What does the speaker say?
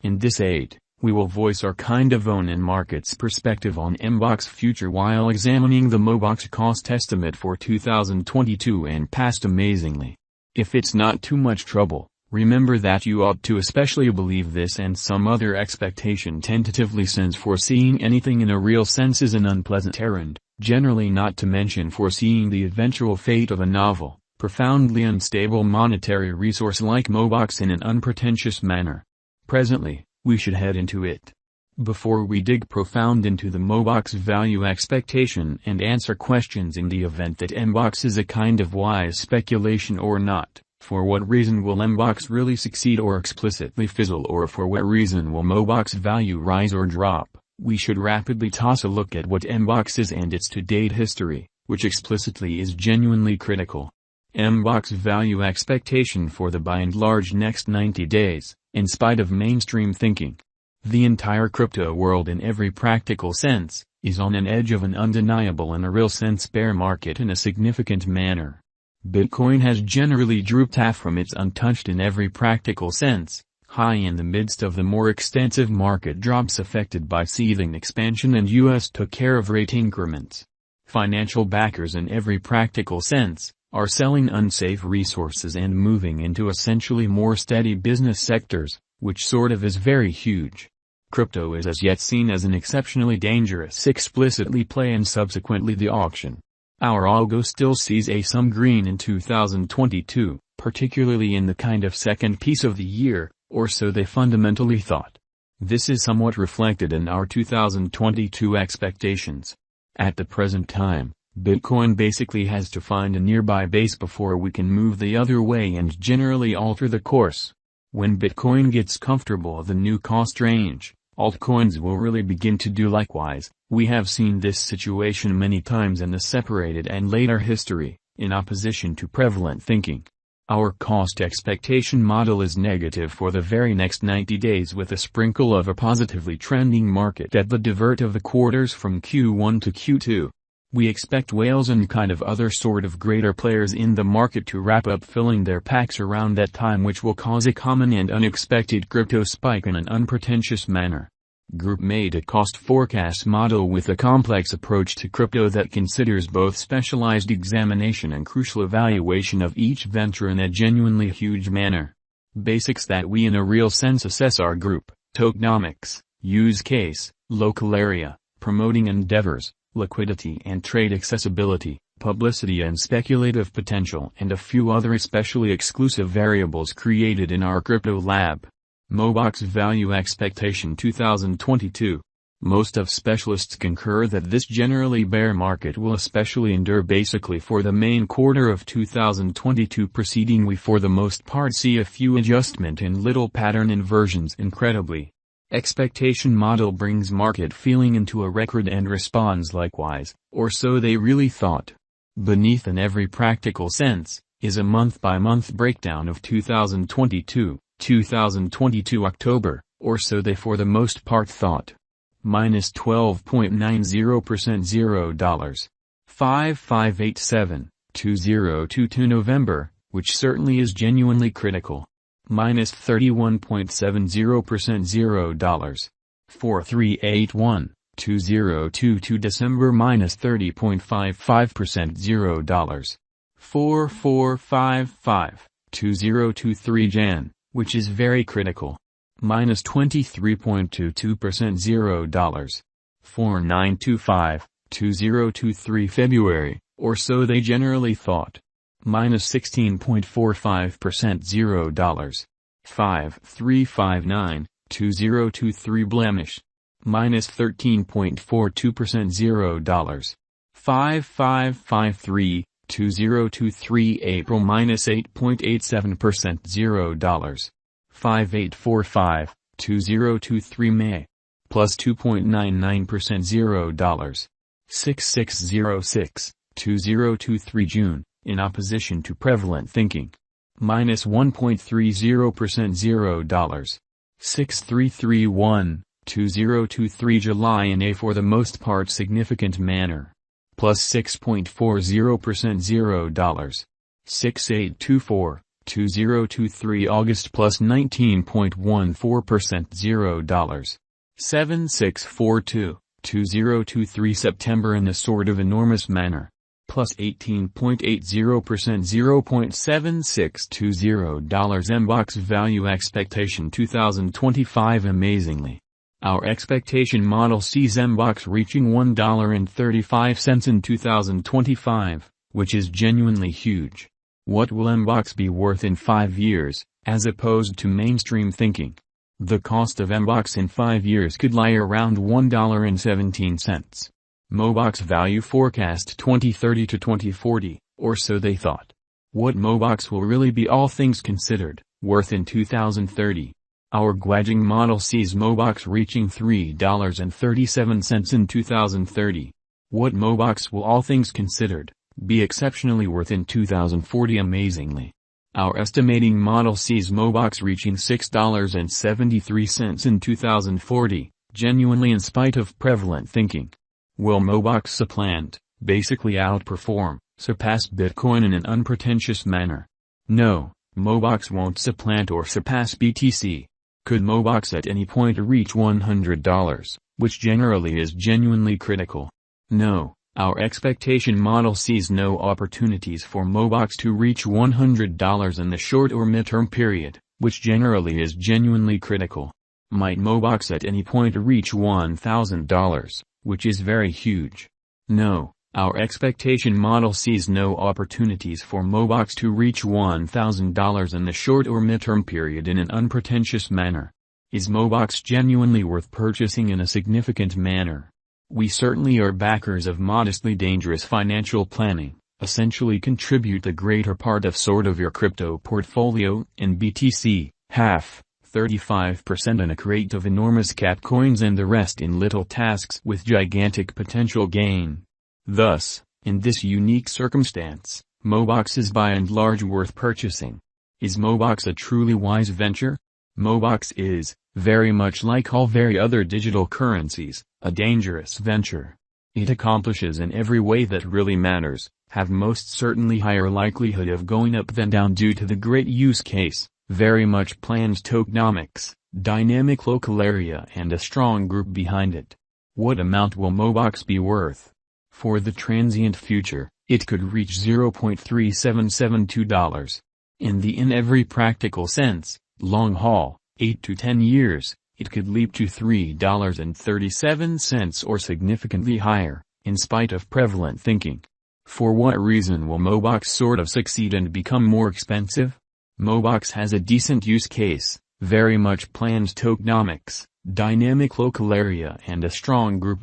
In this aid, we will voice our kind of own and market's perspective on Mbox future while examining the Mobox cost estimate for 2022 and past amazingly. If it's not too much trouble, remember that you ought to especially believe this and some other expectation tentatively, since foreseeing anything in a real sense is an unpleasant errand, generally not to mention foreseeing the eventual fate of a novel, profoundly unstable monetary resource like Mobox in an unpretentious manner. Presently, we should head into it. Before we dig profound into the Mobox value expectation and answer questions in the event that Mbox is a kind of wise speculation or not, for what reason will Mbox really succeed or explicitly fizzle, or for what reason will Mobox value rise or drop, we should rapidly toss a look at what Mbox is and its to-date history, which explicitly is genuinely critical. Mbox value expectation for the by and large next 90 days. In spite of mainstream thinking, the entire crypto world in every practical sense, is on an edge of an undeniable and a real sense bear market in a significant manner. Bitcoin has generally drooped half from its untouched in every practical sense, high in the midst of the more extensive market drops affected by seething expansion, and US took care of rate increments. Financial backers in every practical sense are selling unsafe resources and moving into essentially more steady business sectors, which sort of is very huge. Crypto is as yet seen as an exceptionally dangerous explicitly play and subsequently the auction. Our algo still sees some green in 2022, particularly in the kind of second piece of the year, or so they fundamentally thought. This is somewhat reflected in our 2022 expectations. At the present time, Bitcoin basically has to find a nearby base before we can move the other way and generally alter the course. When Bitcoin gets comfortable the new cost range, altcoins will really begin to do likewise. We have seen this situation many times in the separated and later history, in opposition to prevalent thinking. Our cost expectation model is negative for the very next 90 days with a sprinkle of a positively trending market at the divert of the quarters from Q1 to Q2. We expect whales and kind of other sort of greater players in the market to wrap up filling their packs around that time, which will cause a common and unexpected crypto spike in an unpretentious manner. Group made a cost forecast model with a complex approach to crypto that considers both specialized examination and crucial evaluation of each venture in a genuinely huge manner. Basics that we in a real sense assess our group: tokenomics, use case, local area, promoting endeavors, liquidity and trade accessibility, publicity and speculative potential, and a few other especially exclusive variables created in our crypto lab. Mobox value expectation 2022. Most of specialists concur that this generally bear market will especially endure basically for the main quarter of 2022 preceding. We for the most part see a few adjustment in little pattern inversions. Incredibly, expectation model brings market feeling into a record and responds likewise, or so they really thought. Beneath in every practical sense, is a month-by-month breakdown of 2022 October, or so they for the most part thought. Minus 12.90% $0. 5587-2022 November, which certainly is genuinely critical. Minus 31.70% $0. 4381-2022 December minus 30.55% $0. 4455-2023 Jan, which is very critical. Minus 23.22% $0. 4925-2023 February, or so they generally thought. Minus 16.45% $0. 5359-2023 Blemish. Minus 13.42% $0. 5553-2023 April minus 8.87% $0. 5845-2023 May. Plus 2.99% $0. 6606-2023 June, in opposition to prevalent thinking. Minus 1.30% $0. 6331-2023 July in a for the most part significant manner. Plus 6.40% $0. 2023 August plus 19.14% $0. 7642, 2023 September in a sort of enormous manner. Plus 18.80% $0.7620. Mbox value expectation 2025 amazingly. Our expectation model sees Mbox reaching $1.35 in 2025, which is genuinely huge. What will Mbox be worth in 5 years, as opposed to mainstream thinking? The cost of Mbox in 5 years could lie around $1.17. Mobox value forecast 2030 to 2040, or so they thought. What Mobox will really be, all things considered, worth in 2030? Our Gwajing model sees Mobox reaching $3.37 in 2030. What Mobox will, all things considered, be exceptionally worth in 2040 amazingly? Our estimating model sees Mobox reaching $6.73 in 2040, genuinely in spite of prevalent thinking. Will Mobox supplant, basically outperform, surpass Bitcoin in an unpretentious manner? No, Mobox won't supplant or surpass BTC. Could Mobox at any point reach $100, which generally is genuinely critical? No, our expectation model sees no opportunities for Mobox to reach $100 in the short or midterm period, which generally is genuinely critical. Might Mobox at any point reach $1,000, which is very huge? No, our expectation model sees no opportunities for Mobox to reach $1,000 in the short or midterm period in an unpretentious manner. Is Mobox genuinely worth purchasing in a significant manner? We certainly are backers of modestly dangerous financial planning, essentially contribute the greater part of sort of your crypto portfolio in BTC, half, 35% in a crate of enormous cap coins and the rest in little tasks with gigantic potential gain. Thus, in this unique circumstance, Mobox is by and large worth purchasing. Is Mobox a truly wise venture? Mobox is, very much like all very other digital currencies, a dangerous venture. It accomplishes in every way that really matters, have most certainly higher likelihood of going up than down due to the great use case, very much planned tokenomics, dynamic local area and a strong group behind it. What amount will Mobox be worth? For the transient future, it could reach $0.3772. In every practical sense, long haul, 8 to 10 years, it could leap to $3.37 or significantly higher, in spite of prevalent thinking. For what reason will Mobox sort of succeed and become more expensive? Mobox has a decent use case, very much planned tokenomics, dynamic local area and a strong group